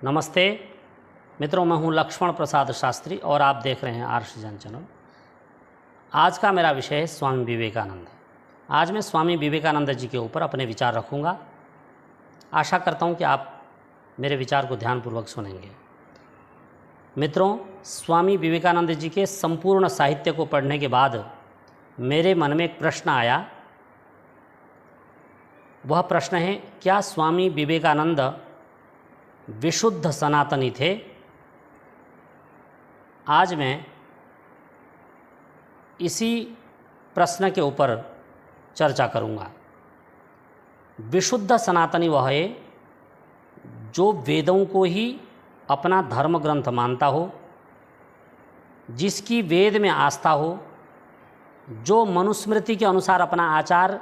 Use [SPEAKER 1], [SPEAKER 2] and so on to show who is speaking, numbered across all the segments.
[SPEAKER 1] नमस्ते मित्रों, मैं हूं लक्ष्मण प्रसाद शास्त्री और आप देख रहे हैं आर्षजन चैनल। आज का मेरा विषय है स्वामी विवेकानंद। आज मैं स्वामी विवेकानंद जी के ऊपर अपने विचार रखूंगा। आशा करता हूं कि आप मेरे विचार को ध्यानपूर्वक सुनेंगे। मित्रों, स्वामी विवेकानंद जी के संपूर्ण साहित्य को पढ़ने के बाद मेरे मन में एक प्रश्न आया। वह प्रश्न है, क्या स्वामी विवेकानंद विशुद्ध सनातनी थे? आज मैं इसी प्रश्न के ऊपर चर्चा करूंगा। विशुद्ध सनातनी वह है जो वेदों को ही अपना धर्म ग्रंथ मानता हो, जिसकी वेद में आस्था हो, जो मनुस्मृति के अनुसार अपना आचार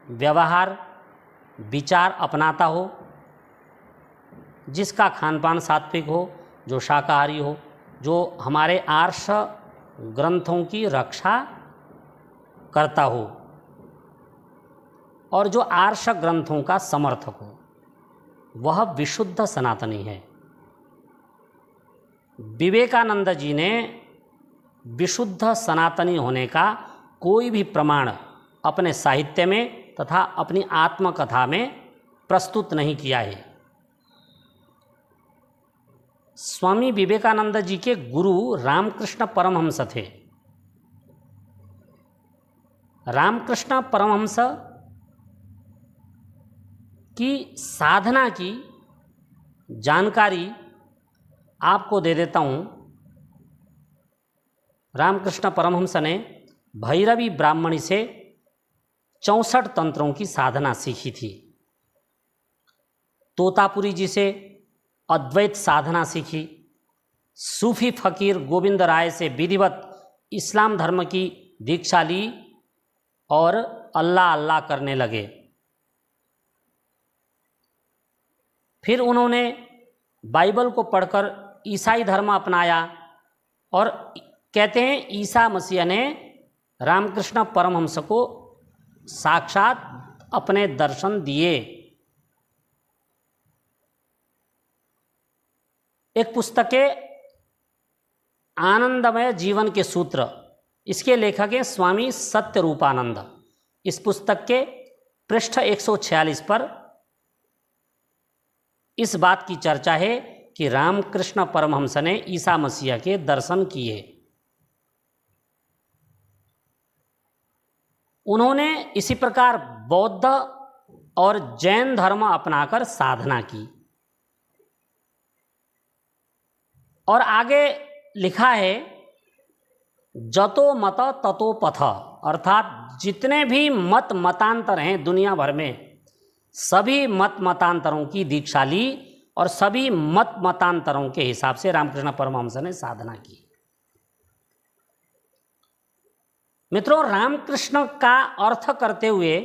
[SPEAKER 1] व्यवहार विचार अपनाता हो, जिसका खानपान सात्विक हो, जो शाकाहारी हो, जो हमारे आर्ष ग्रंथों की रक्षा करता हो और जो आर्ष ग्रंथों का समर्थक हो, वह विशुद्ध सनातनी है। विवेकानंद जी ने विशुद्ध सनातनी होने का कोई भी प्रमाण अपने साहित्य में तथा अपनी आत्मकथा में प्रस्तुत नहीं किया है। स्वामी विवेकानंद जी के गुरु रामकृष्ण परमहंस थे। रामकृष्ण परमहंस की साधना की जानकारी आपको दे देता हूँ। रामकृष्ण परमहंस ने भैरवी ब्राह्मणी से 64 तंत्रों की साधना सीखी थी। तोतापुरी जी से अद्वैत साधना सीखी। सूफी फकीर गोविंद राय से विधिवत इस्लाम धर्म की दीक्षा ली और अल्लाह अल्लाह करने लगे। फिर उन्होंने बाइबल को पढ़कर ईसाई धर्म अपनाया और कहते हैं ईसा मसीह ने रामकृष्ण परमहंस को साक्षात अपने दर्शन दिए। एक पुस्तक है आनंदमय जीवन के सूत्र, इसके लेखक हैं स्वामी सत्यरूपानंद। इस पुस्तक के पृष्ठ 146 पर इस बात की चर्चा है कि रामकृष्ण परमहंस ने ईसा मसीह के दर्शन किए। उन्होंने इसी प्रकार बौद्ध और जैन धर्म अपनाकर साधना की और आगे लिखा है जतो मत ततो पथ, अर्थात जितने भी मत मतांतर हैं दुनिया भर में, सभी मत मतांतरों की दीक्षा ली और सभी मत मतांतरों के हिसाब से रामकृष्ण परमहंस ने साधना की। मित्रों, रामकृष्ण का अर्थ करते हुए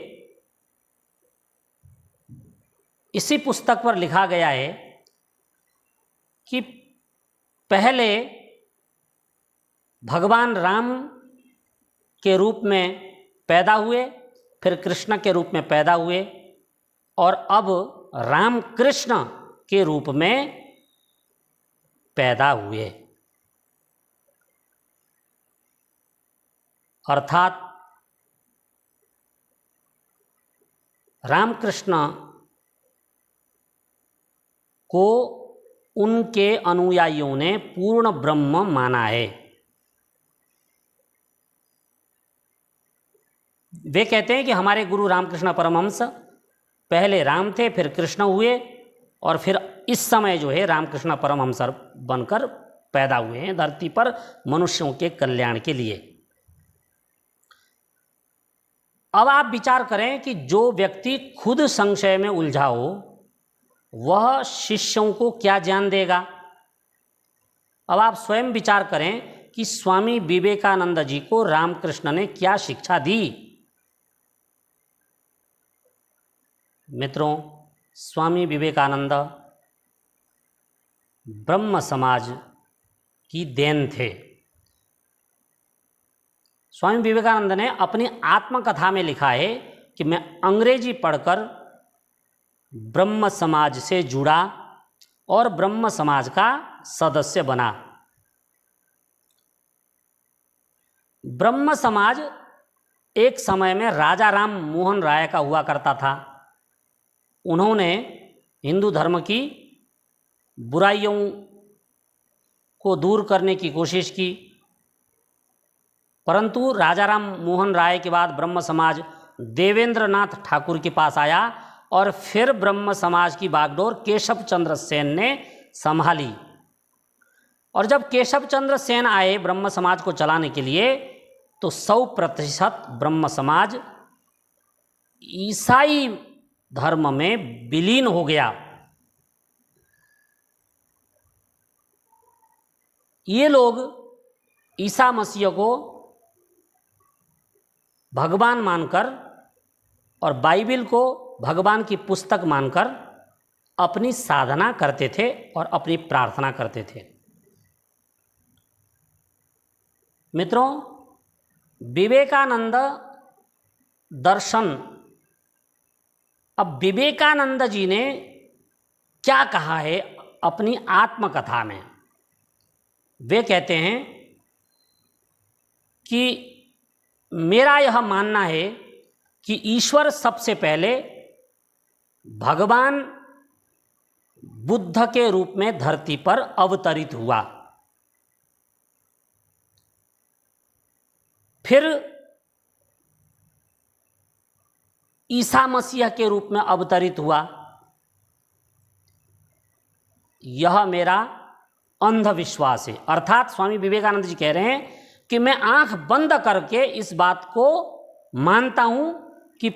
[SPEAKER 1] इसी पुस्तक पर लिखा गया है कि पहले भगवान राम के रूप में पैदा हुए, फिर कृष्ण के रूप में पैदा हुए और अब राम कृष्ण के रूप में पैदा हुए। अर्थात रामकृष्ण को उनके अनुयायियों ने पूर्ण ब्रह्म माना है। वे कहते हैं कि हमारे गुरु रामकृष्ण परमहंस पहले राम थे, फिर कृष्ण हुए और फिर इस समय जो है रामकृष्ण परमहंस बनकर पैदा हुए हैं धरती पर मनुष्यों के कल्याण के लिए। अब आप विचार करें कि जो व्यक्ति खुद संशय में उलझा हो वह शिष्यों को क्या ज्ञान देगा। अब आप स्वयं विचार करें कि स्वामी विवेकानंद जी को रामकृष्ण ने क्या शिक्षा दी। मित्रों, स्वामी विवेकानंद ब्रह्म समाज की देन थे। स्वामी विवेकानंद ने अपनी आत्मकथा में लिखा है कि मैं अंग्रेजी पढ़कर ब्रह्म समाज से जुड़ा और ब्रह्म समाज का सदस्य बना। ब्रह्म समाज एक समय में राजा राम मोहन राय का हुआ करता था। उन्होंने हिंदू धर्म की बुराइयों को दूर करने की कोशिश की, परंतु राजा राम मोहन राय के बाद ब्रह्म समाज देवेंद्रनाथ ठाकुर के पास आया और फिर ब्रह्म समाज की बागडोर केशव चंद्र सेन ने संभाली। और जब केशव चंद्र सेन आए ब्रह्म समाज को चलाने के लिए, तो 100% ब्रह्म समाज ईसाई धर्म में विलीन हो गया। ये लोग ईसा मसीह को भगवान मानकर और बाइबिल को भगवान की पुस्तक मानकर अपनी साधना करते थे और अपनी प्रार्थना करते थे। मित्रों, विवेकानंद दर्शन, अब विवेकानंद जी ने क्या कहा है अपनी आत्मकथा में? वे कहते हैं कि मेरा यह मानना है कि ईश्वर सबसे पहले भगवान बुद्ध के रूप में धरती पर अवतरित हुआ, फिर ईसा मसीह के रूप में अवतरित हुआ। यह मेरा अंधविश्वास है। अर्थात स्वामी विवेकानंद जी कह रहे हैं कि मैं आंख बंद करके इस बात को मानता हूं कि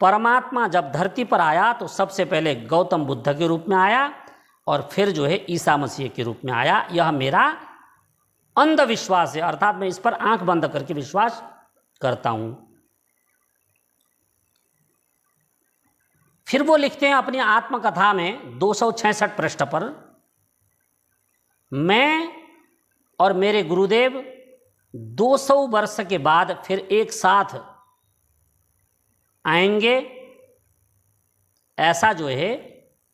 [SPEAKER 1] परमात्मा जब धरती पर आया तो सबसे पहले गौतम बुद्ध के रूप में आया और फिर जो है ईसा मसीह के रूप में आया। यह मेरा अंधविश्वास है, अर्थात मैं इस पर आंख बंद करके विश्वास करता हूं। फिर वो लिखते हैं अपनी आत्मकथा में 266 पृष्ठ पर, मैं और मेरे गुरुदेव 200 वर्ष के बाद फिर एक साथ आएंगे। ऐसा जो है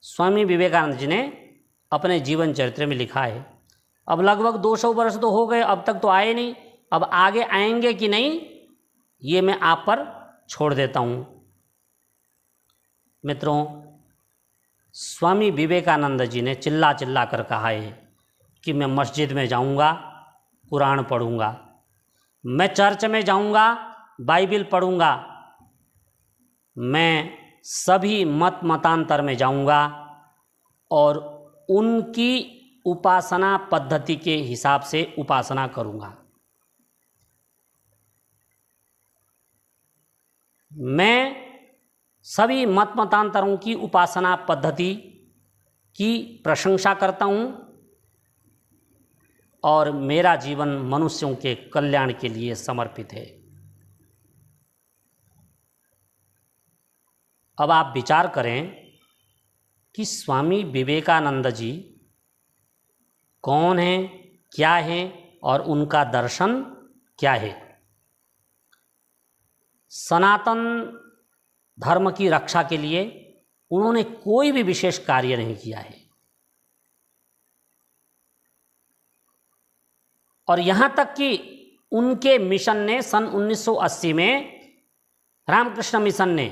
[SPEAKER 1] स्वामी विवेकानंद जी ने अपने जीवन चरित्र में लिखा है। अब लगभग 200 वर्ष तो हो गए, अब तक तो आए नहीं, अब आगे आएंगे कि नहीं ये मैं आप पर छोड़ देता हूँ। मित्रों, स्वामी विवेकानंद जी ने चिल्ला चिल्ला कर कहा है कि मैं मस्जिद में जाऊंगा, कुरान पढ़ूंगा, मैं चर्च में जाऊंगा, बाइबिल पढ़ूंगा, मैं सभी मत मतांतर में जाऊंगा और उनकी उपासना पद्धति के हिसाब से उपासना करूंगा। मैं सभी मत मतांतरों की उपासना पद्धति की प्रशंसा करता हूं और मेरा जीवन मनुष्यों के कल्याण के लिए समर्पित है। अब आप विचार करें कि स्वामी विवेकानंद जी कौन हैं, क्या हैं और उनका दर्शन क्या है। सनातन धर्म की रक्षा के लिए उन्होंने कोई भी विशेष कार्य नहीं किया है और यहाँ तक कि उनके मिशन ने सन 1980 में, रामकृष्ण मिशन ने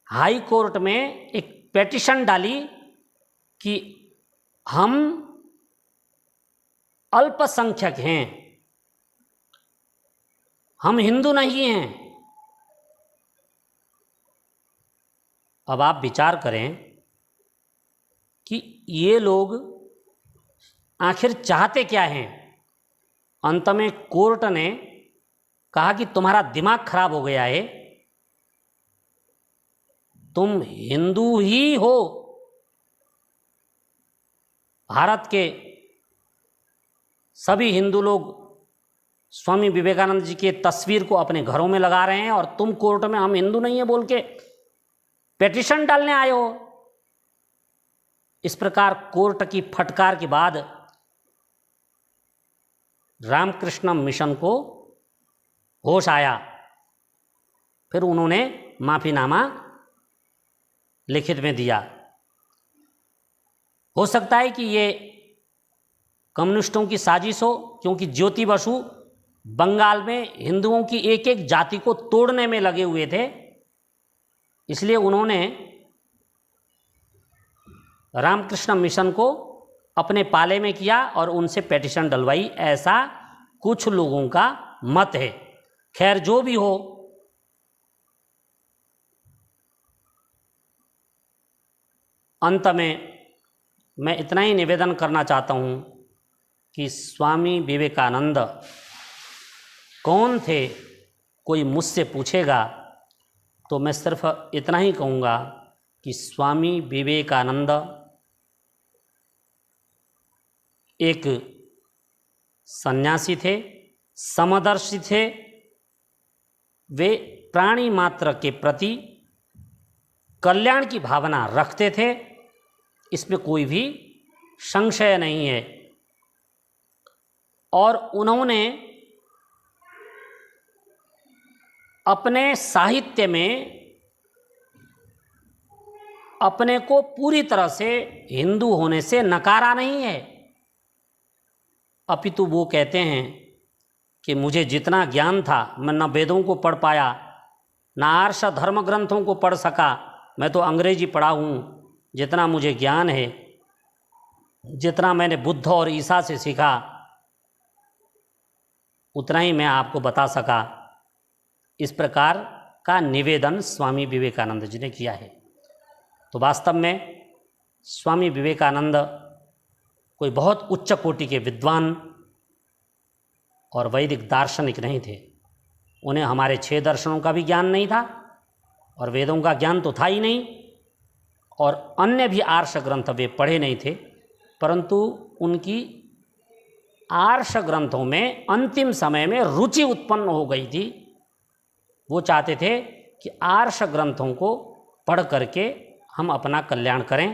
[SPEAKER 1] हाई कोर्ट में एक पेटिशन डाली कि हम अल्पसंख्यक हैं, हम हिंदू नहीं हैं। अब आप विचार करें कि ये लोग आखिर चाहते क्या हैं। अंत में कोर्ट ने कहा कि तुम्हारा दिमाग खराब हो गया है, तुम हिंदू ही हो। भारत के सभी हिंदू लोग स्वामी विवेकानंद जी की तस्वीर को अपने घरों में लगा रहे हैं और तुम कोर्ट में हम हिंदू नहीं है बोल के पेटिशन डालने आए हो। इस प्रकार कोर्ट की फटकार के बाद रामकृष्ण मिशन को होश आया, फिर उन्होंने माफीनामा लिखित में दिया हो सकता है कि ये कम्युनिस्टों की साजिश हो, क्योंकि ज्योति बसु बंगाल में हिंदुओं की एक एक जाति को तोड़ने में लगे हुए थे, इसलिए उन्होंने रामकृष्ण मिशन को अपने पाले में किया और उनसे पेटिशन डलवाई, ऐसा कुछ लोगों का मत है। खैर जो भी हो, अंत में मैं इतना ही निवेदन करना चाहता हूँ कि स्वामी विवेकानंद कौन थे, कोई मुझसे पूछेगा तो मैं सिर्फ इतना ही कहूँगा कि स्वामी विवेकानंद एक सन्यासी थे, समदर्शी थे। वे प्राणी मात्र के प्रति कल्याण की भावना रखते थे, इसमें कोई भी संशय नहीं है। और उन्होंने अपने साहित्य में अपने को पूरी तरह से हिंदू होने से नकारा नहीं है, अपितु वो कहते हैं कि मुझे जितना ज्ञान था, मैं न वेदों को पढ़ पाया, न आर्ष धर्म ग्रंथों को पढ़ सका, मैं तो अंग्रेजी पढ़ा हूँ। जितना मुझे ज्ञान है, जितना मैंने बुद्ध और ईसा से सीखा, उतना ही मैं आपको बता सका। इस प्रकार का निवेदन स्वामी विवेकानंद जी ने किया है। तो वास्तव में स्वामी विवेकानंद कोई बहुत उच्च कोटि के विद्वान और वैदिक दार्शनिक नहीं थे। उन्हें हमारे 6 दर्शनों का भी ज्ञान नहीं था और वेदों का ज्ञान तो था ही नहीं, और अन्य भी आर्ष ग्रंथ वे पढ़े नहीं थे, परंतु उनकी आर्ष ग्रंथों में अंतिम समय में रुचि उत्पन्न हो गई थी। वो चाहते थे कि आर्ष ग्रंथों को पढ़ करके हम अपना कल्याण करें।